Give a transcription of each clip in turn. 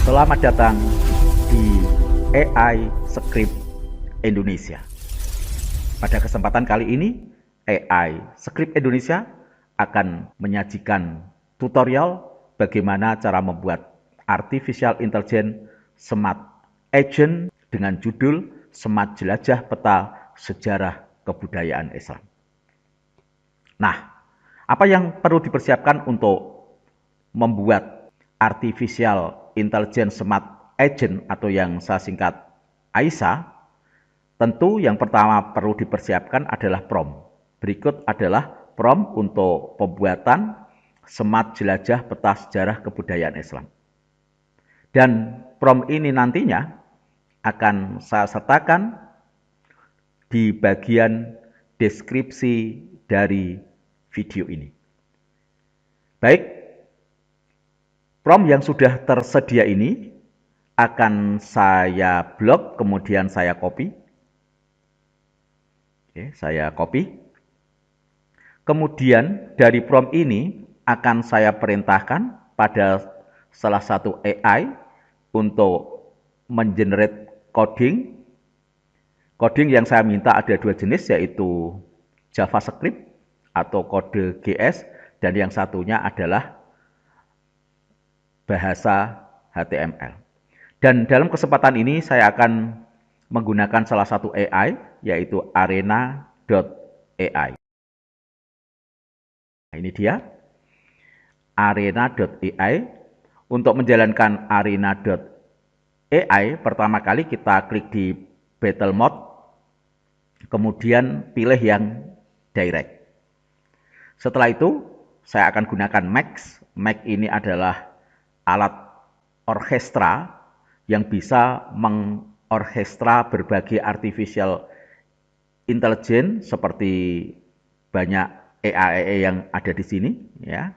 Selamat datang di AI Script Indonesia. Pada kesempatan kali ini, AI Script Indonesia akan menyajikan tutorial bagaimana cara membuat Artificial Intelligence Smart Agent dengan judul Smart Jelajah Peta Sejarah Kebudayaan Islam. Nah, apa yang perlu dipersiapkan untuk membuat Artificial Intelligence Smart Agent atau yang saya singkat AISA? Tentu yang pertama perlu dipersiapkan adalah prompt. Berikut adalah prompt untuk pembuatan Smart Jelajah Peta Sejarah Kebudayaan Islam. Dan prompt ini nantinya akan saya sertakan di bagian deskripsi dari video ini. Baik, prompt yang sudah tersedia ini akan saya blok, kemudian saya copy. Oke, saya copy. Kemudian dari prompt ini akan saya perintahkan pada salah satu AI untuk mengenerate coding. Coding yang saya minta ada dua jenis, yaitu JavaScript atau kode GS, dan yang satunya adalah bahasa HTML. Dan dalam kesempatan ini saya akan menggunakan salah satu AI, yaitu arena.ai. Nah, ini dia, arena.ai. Untuk menjalankan arena.ai, pertama kali kita klik di Battle Mode, kemudian pilih yang Direct. Setelah itu, saya akan gunakan Max. Max ini adalah alat orkestra yang bisa mengorkestra berbagai artificial intelligence seperti banyak AI yang ada di sini, ya,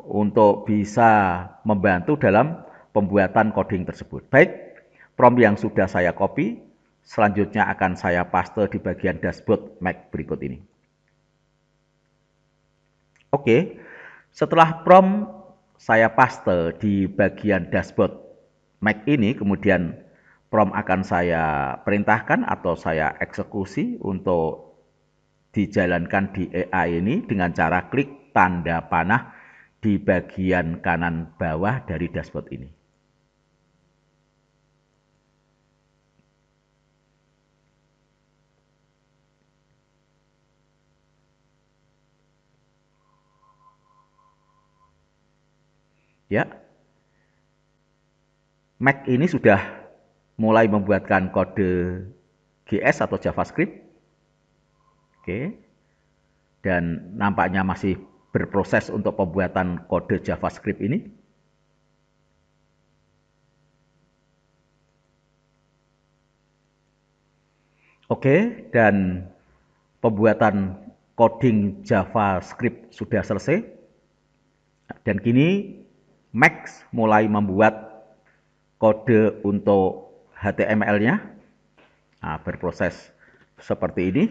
untuk bisa membantu dalam pembuatan coding tersebut. Baik, prompt yang sudah saya copy, selanjutnya akan saya paste di bagian dashboard Mac berikut ini. Oke, setelah prompt saya paste di bagian dashboard Mac ini, kemudian prompt akan saya perintahkan atau saya eksekusi untuk dijalankan di AI ini dengan cara klik tanda panah di bagian kanan bawah dari dashboard ini. Ya, Mac ini sudah mulai membuatkan kode GS atau JavaScript. Oke, dan nampaknya masih berproses untuk pembuatan kode JavaScript ini. Oke, dan pembuatan coding JavaScript sudah selesai. Dan kini Max mulai membuat kode untuk HTML-nya. Nah, berproses seperti ini.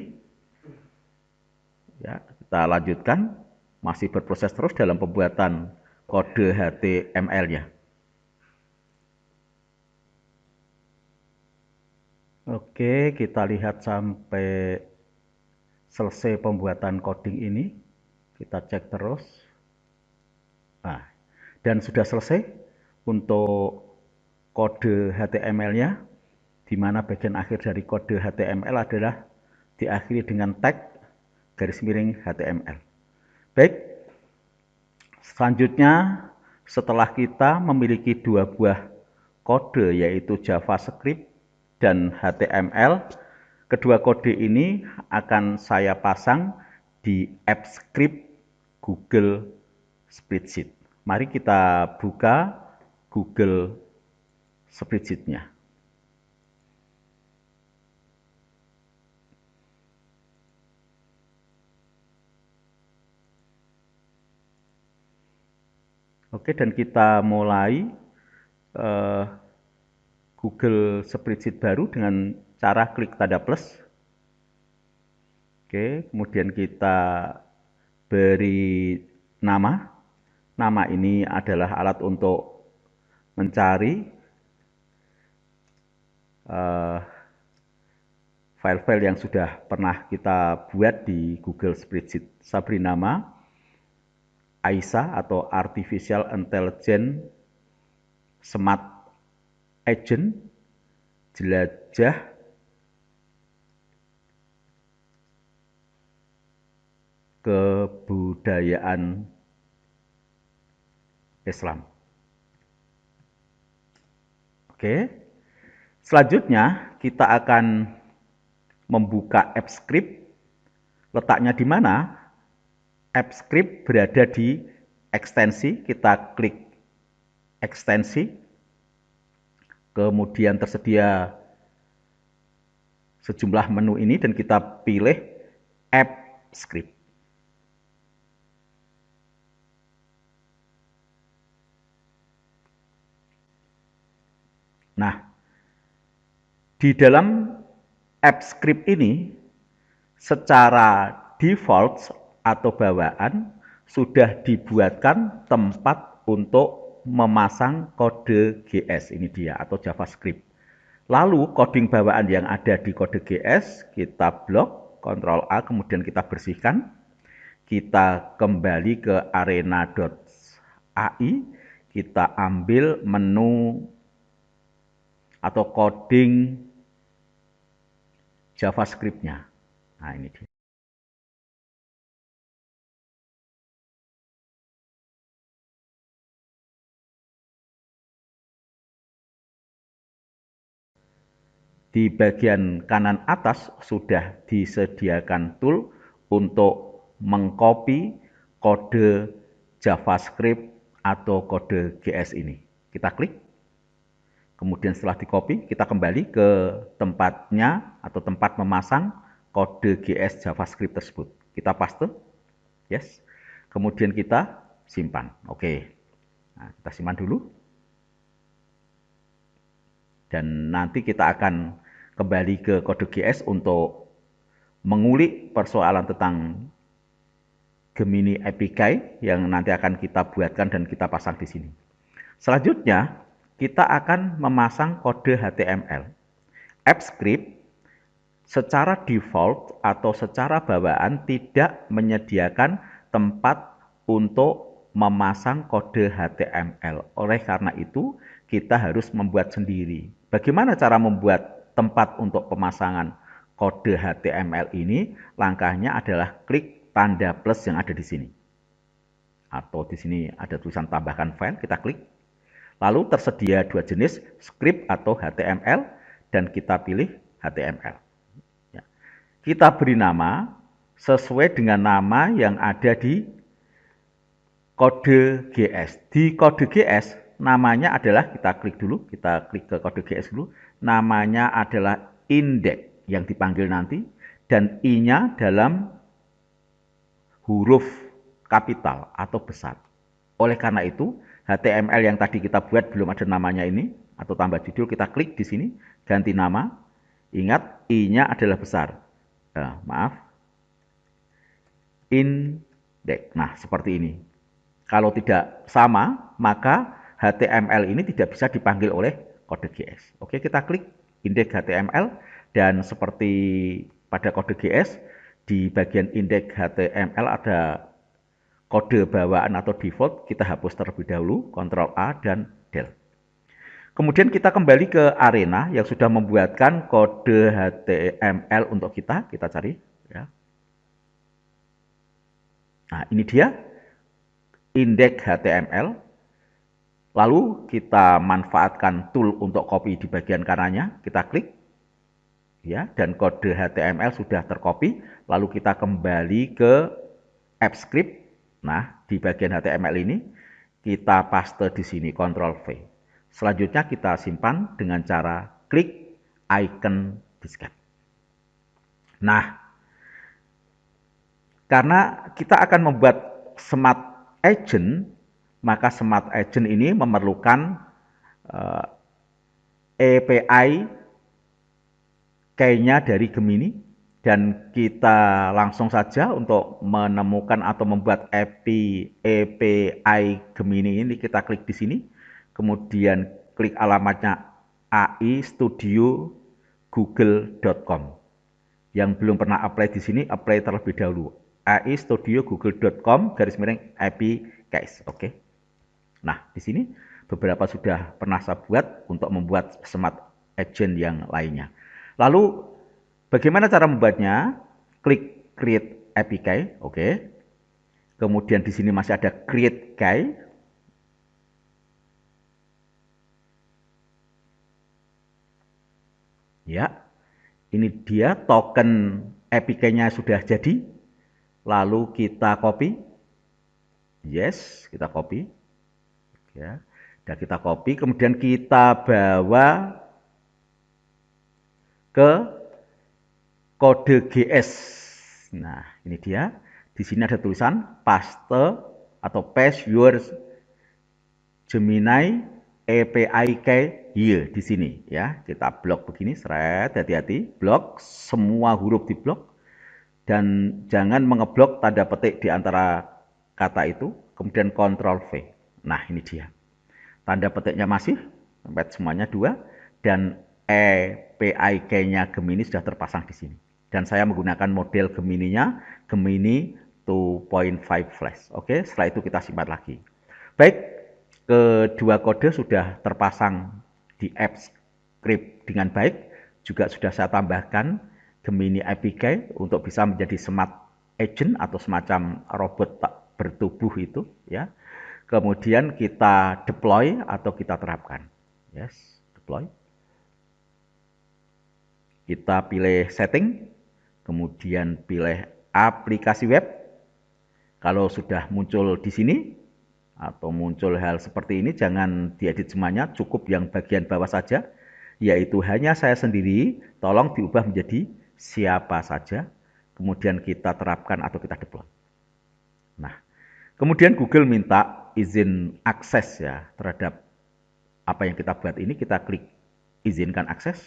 Ya, kita lanjutkan. Masih berproses terus dalam pembuatan kode HTML-nya. Oke, kita lihat sampai selesai pembuatan coding ini. Kita cek terus. Nah, dan sudah selesai untuk kode HTML-nya, di mana bagian akhir dari kode HTML adalah diakhiri dengan tag garis miring HTML. Baik, selanjutnya setelah kita memiliki dua buah kode, yaitu JavaScript dan HTML, kedua kode ini akan saya pasang di Apps Script Google Spreadsheet. Mari kita buka Google Spreadsheet-nya. Oke, dan kita mulai Google Spreadsheet baru dengan cara klik tanda plus. Oke, kemudian kita beri nama. Nama ini adalah alat untuk mencari eh, file-file yang sudah pernah kita buat di Google Spreadsheet. Saya beri nama AISA atau Artificial Intelligence Smart Agent Jelajah Kebudayaan Islam. Oke. Selanjutnya kita akan membuka AppScript. Letaknya di mana? AppScript berada di ekstensi. Kita klik ekstensi. Kemudian tersedia sejumlah menu ini dan kita pilih AppScript. Nah, di dalam AppScript ini secara default atau bawaan sudah dibuatkan tempat untuk memasang kode GS, ini dia, atau JavaScript. Lalu coding bawaan yang ada di kode GS kita blok, Ctrl A, kemudian kita bersihkan. Kita kembali ke arena.ai, kita ambil menu atau coding JavaScript-nya. Nah, ini dia. Di bagian kanan atas sudah disediakan tool untuk mengcopy kode JavaScript atau kode GS ini. Kita klik. Kemudian setelah di-copy, kita kembali ke tempatnya atau tempat memasang kode GS JavaScript tersebut. Kita paste, yes. Kemudian kita simpan. Oke. Nah, kita simpan dulu. Dan nanti kita akan kembali ke kode GS untuk mengulik persoalan tentang Gemini API yang nanti akan kita buatkan dan kita pasang di sini. Selanjutnya, kita akan memasang kode HTML. AppScript secara default atau secara bawaan tidak menyediakan tempat untuk memasang kode HTML. Oleh karena itu, kita harus membuat sendiri. Bagaimana cara membuat tempat untuk pemasangan kode HTML ini? Langkahnya adalah klik tanda plus yang ada di sini. Atau di sini ada tulisan tambahkan file, kita klik. Lalu tersedia dua jenis, script atau HTML, dan kita pilih HTML. Ya. Kita beri nama sesuai dengan nama yang ada di kode GS. Di kode GS, namanya adalah, kita klik dulu, kita klik ke kode GS dulu, namanya adalah index yang dipanggil nanti, dan I-nya dalam huruf kapital atau besar. Oleh karena itu, HTML yang tadi kita buat belum ada namanya ini, atau tambah judul, kita klik di sini, ganti nama. Ingat, I-nya adalah besar. Index. Nah, seperti ini. Kalau tidak sama, maka HTML ini tidak bisa dipanggil oleh kode GS. Oke, kita klik index HTML, dan seperti pada kode GS, di bagian index HTML ada kode bawaan atau default, kita hapus terlebih dahulu, Ctrl A dan Del. Kemudian kita kembali ke arena yang sudah membuatkan kode HTML untuk kita cari. Ya. Nah, ini dia, index HTML. Lalu kita manfaatkan tool untuk copy di bagian kanannya, kita klik. Ya, dan kode HTML sudah tercopy. Lalu kita kembali ke AppScript. Nah, di bagian HTML ini kita paste di sini, Ctrl V. Selanjutnya kita simpan dengan cara klik icon disket. Nah, karena kita akan membuat smart agent, maka smart agent ini memerlukan API key-nya dari Gemini. Dan kita langsung saja untuk menemukan atau membuat API Gemini ini, kita klik di sini, kemudian klik alamatnya aistudiogoogle.com. Yang belum pernah apply di sini, apply terlebih dahulu. aistudiogoogle.com/API case. Oke. Nah, di sini beberapa sudah pernah saya buat untuk membuat smart agent yang lainnya. Lalu, bagaimana cara membuatnya? Klik create API, oke. Kemudian di sini masih ada create key. Ya, ini dia token API-nya sudah jadi. Lalu kita copy. Yes, kita copy. Ya, dan kita copy, kemudian kita bawa ke kode GS. Nah, ini dia. Di sini ada tulisan paste atau paste your Gemini API key here di sini ya. Kita blok begini, seret, hati-hati, blok semua huruf di blok dan jangan mengeblok tanda petik di antara kata itu, kemudian Ctrl V. Nah, ini dia. Tanda petiknya masih, sampai semuanya 2 dan API key-nya Gemini sudah terpasang di sini. Dan saya menggunakan model Gemini-nya, Gemini 2.5 Flash. Oke, setelah itu kita simpan lagi. Baik, kedua kode sudah terpasang di Apps Script dengan baik. Juga sudah saya tambahkan Gemini API untuk bisa menjadi smart agent atau semacam robot bertubuh itu ya. Kemudian kita deploy atau kita terapkan. Yes, deploy. Kita pilih setting, kemudian pilih aplikasi web. Kalau sudah muncul di sini atau muncul hal seperti ini, jangan diedit semuanya, cukup yang bagian bawah saja, yaitu hanya saya sendiri, tolong diubah menjadi siapa saja, kemudian kita terapkan atau kita deploy. Nah, kemudian Google minta izin akses ya terhadap apa yang kita buat ini, kita klik izinkan akses.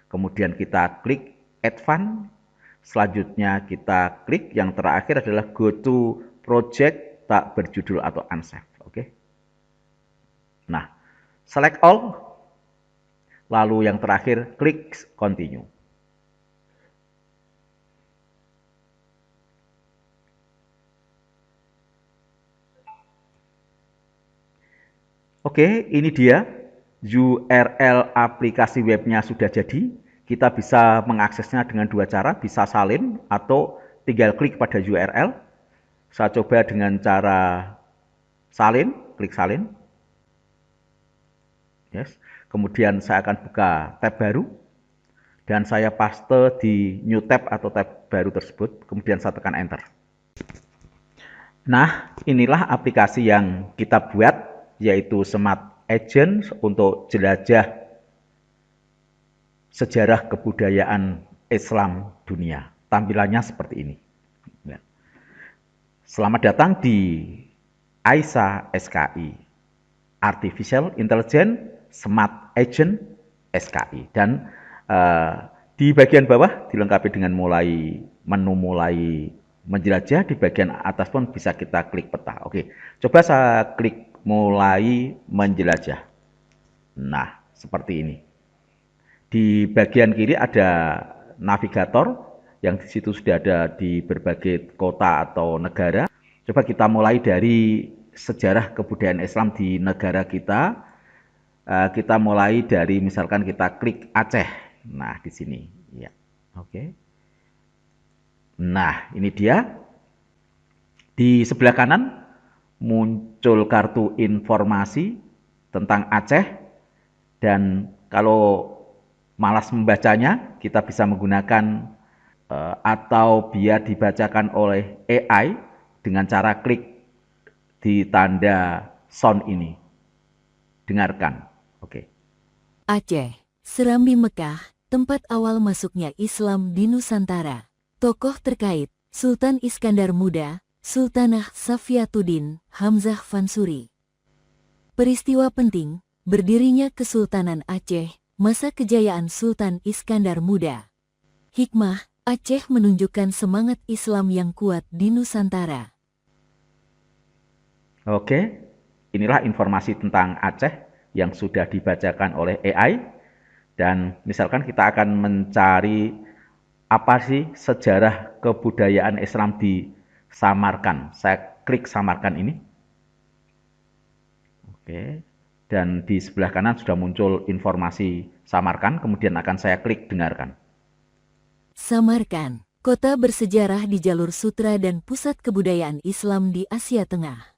Kemudian kita klik advance. Selanjutnya kita klik yang terakhir adalah go to project tak berjudul atau unsafe. Oke. Nah, select all. Lalu yang terakhir klik continue. Oke, ini dia URL aplikasi webnya sudah jadi. Kita bisa mengaksesnya dengan 2 cara, bisa salin atau tinggal klik pada URL. Saya coba dengan cara salin, klik salin. Yes. Kemudian saya akan buka tab baru dan saya paste di new tab atau tab baru tersebut, kemudian saya tekan enter. Nah, inilah aplikasi yang kita buat, yaitu Smart Agent untuk jelajah sejarah kebudayaan Islam dunia. Tampilannya seperti ini. Selamat datang di AISA SKI, Artificial Intelligence Smart Agent SKI. Dan di bagian bawah dilengkapi dengan menu mulai menjelajah, di bagian atas pun bisa kita klik peta. Oke, coba saya klik mulai menjelajah. Nah, seperti ini. Di bagian kiri ada navigator yang di situ sudah ada di berbagai kota atau negara. Coba kita mulai dari sejarah kebudayaan Islam di negara kita. Kita mulai dari misalkan kita klik Aceh. Nah, di sini ya. Oke. Nah, ini dia. Di sebelah kanan muncul kartu informasi tentang Aceh, dan kalau malas membacanya, kita bisa menggunakan atau biar dibacakan oleh AI dengan cara klik di tanda sound ini. Dengarkan. Oke. Aceh, Serambi Mekah, tempat awal masuknya Islam di Nusantara. Tokoh terkait, Sultan Iskandar Muda, Sultanah Safiatuddin Hamzah Fansuri. Peristiwa penting, berdirinya Kesultanan Aceh, masa kejayaan Sultan Iskandar Muda. Hikmah, Aceh menunjukkan semangat Islam yang kuat di Nusantara. Oke, inilah informasi tentang Aceh. yang sudah dibacakan oleh AI. Dan misalkan kita akan mencari apa sih sejarah kebudayaan Islam di Samarkand. Saya klik Samarkand ini. Oke. Dan di sebelah kanan sudah muncul informasi Samarkand, kemudian akan saya klik dengarkan. Samarkand, kota bersejarah di jalur sutra dan pusat kebudayaan Islam di Asia Tengah.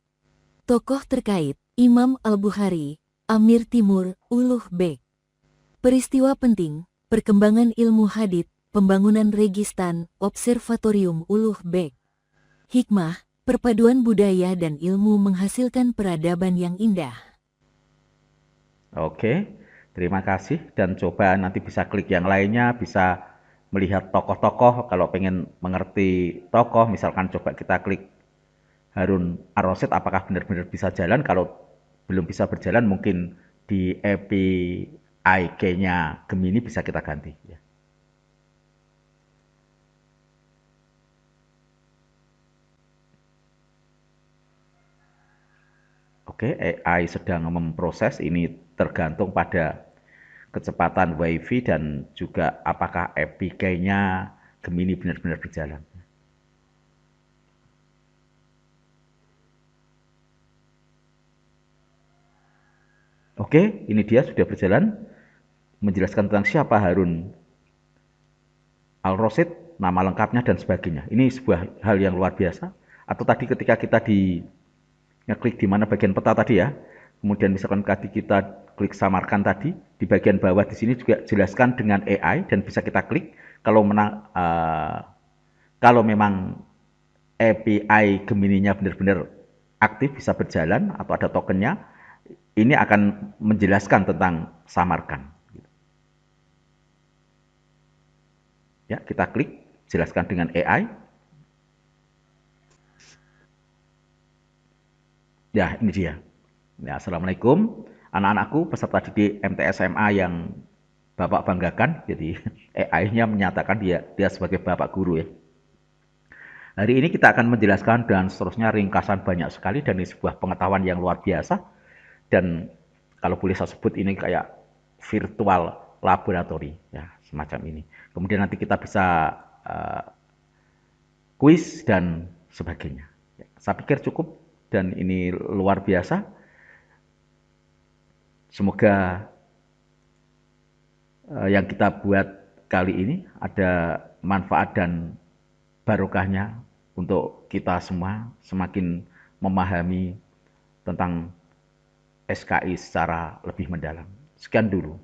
Tokoh terkait, Imam Al-Bukhari, Amir Timur, Uluh Beg. Peristiwa penting, perkembangan ilmu hadits, pembangunan Registan, Observatorium Uluh Beg. Hikmah, perpaduan budaya dan ilmu menghasilkan peradaban yang indah. Oke, terima kasih dan coba nanti bisa klik yang lainnya, bisa melihat tokoh-tokoh. Kalau pengen mengerti tokoh, misalkan coba kita klik Harun Ar-Rasyid, apakah benar-benar bisa jalan? Kalau belum bisa berjalan, mungkin di API key-nya Gemini bisa kita ganti. Ya. Oke, AI sedang memproses, ini tergantung pada kecepatan WiFi dan juga apakah APK-nya Gemini benar-benar berjalan. Oke, ini dia sudah berjalan, menjelaskan tentang siapa Harun Al-Rasyid, nama lengkapnya dan sebagainya. Ini sebuah hal yang luar biasa. Atau tadi ketika kita ngeklik di mana bagian peta tadi ya, kemudian misalkan tadi kita klik Samarkand tadi, di bagian bawah di sini juga jelaskan dengan AI dan bisa kita klik kalau memang API Gemini-nya benar-benar aktif bisa berjalan atau ada tokennya, ini akan menjelaskan tentang Samarkand. Ya, kita klik jelaskan dengan AI. Ya, ini dia. Ya, Assalamualaikum anak-anakku peserta didik MTSMA yang Bapak banggakan. Jadi AI-nya menyatakan dia sebagai Bapak guru ya. Hari ini kita akan menjelaskan dan seterusnya ringkasan banyak sekali dan ini sebuah pengetahuan yang luar biasa. Dan kalau boleh saya sebut ini kayak virtual laboratory ya, semacam ini. Kemudian nanti kita bisa kuis dan sebagainya. Ya, saya pikir cukup dan ini luar biasa. Semoga yang kita buat kali ini ada manfaat dan barokahnya untuk kita semua semakin memahami tentang SKI secara lebih mendalam. Sekian dulu.